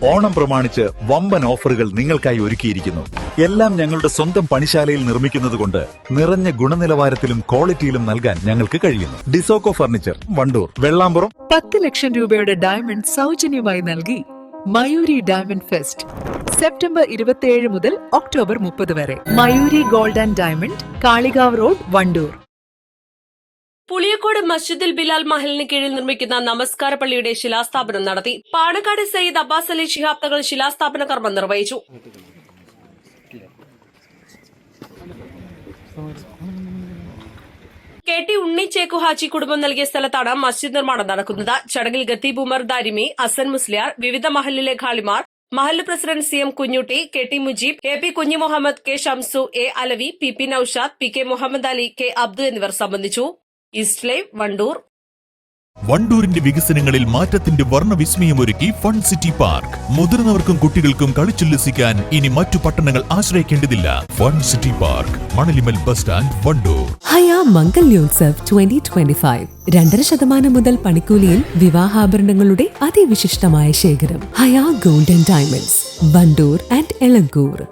ഓണം പ്രമാണിച്ച് വമ്പൻ ഓഫറുകൾ നിങ്ങൾക്കായി ഒരുക്കിയിരിക്കുന്നു. എല്ലാം ഞങ്ങളുടെ സ്വന്തം പണിശാലയിൽ നിർമ്മിക്കുന്നതുകൊണ്ട് നിറഞ്ഞ ഗുണനിലവാരത്തിലും ക്വാളിറ്റിയിലും നൽകാൻ ഞങ്ങൾക്ക് കഴിയുന്നു. ഡിസോക്കോ ഫർണിച്ചർ, വണ്ടൂർ, വെള്ളാമ്പുറം. 10 ലക്ഷം രൂപയുടെ ഡയമണ്ട് സൗജന്യമായി നൽകി മയൂരി ഡയമണ്ട് ഫെസ്റ്റ് സെപ്റ്റംബർ 27 മുതൽ ഒക്ടോബർ 30 വരെ. Mayuri gold and diamond, Kalikavu road, Wandoor. Puliyakode മസ്ജിദുൽ ബിലാൽ മഹലിന് കീഴിൽ നിർമ്മിക്കുന്ന നമസ്കാര പള്ളിയുടെ ശിലാസ്ഥാപനം നടത്തി. പാണക്കാട് സയ്യിദ് അബ്ബാസ് അലി ശിഹാബ് തങ്ങൾ ശിലാസ്ഥാപന കർമ്മം നിർവഹിച്ചു. കെ.ടി. ഉണ്ണി ചേക്കു ഹാജി കുടുംബം നൽകിയ സ്ഥലത്താണ് മസ്ജിദ് നിർമ്മാണം നടക്കുന്നത്. ചടങ്ങിൽ ഖത്തീബ് ഉമർ ദാരിമി, ഹസൻ മുസ്ലിയാർ, വിവിധ മഹലിലെ ഖാലിമാർ, മഹല്ല് president C M. Kunjutty, K T. Mujeeb, A P. Kunhi Muhammad, K. Shamsu, A. Alavi, P P. Noushad, P K. Muhammad Ali, K. Abdu എന്നിവർ സംബന്ധിച്ചു. East live, Wandoor. വണ്ടൂരിന്റെ വികസനങ്ങളിൽ മാറ്റത്തിന്റെ വർണ്ണവിസ്മയമൊരുക്കി ഫൺ സിറ്റി പാർക്ക്. മുതിർന്നവർക്കും കുട്ടികൾക്കും കളിച്ചുല്ലസിക്കാൻ ഇനി മറ്റു പട്ടണങ്ങൾ ആശ്രയിക്കേണ്ടതില്ല. Fun city park, Manalimal bus stand, Wandoor. Haya Mangalyotsav 2025 2.5% മുതൽ പണിക്കൂലിയിൽ വിവാഹാഭരണങ്ങളുടെ അതിവിശിഷ്ടമായ ശേഖരം. Haya golden diamonds, Wandoor and Elankur.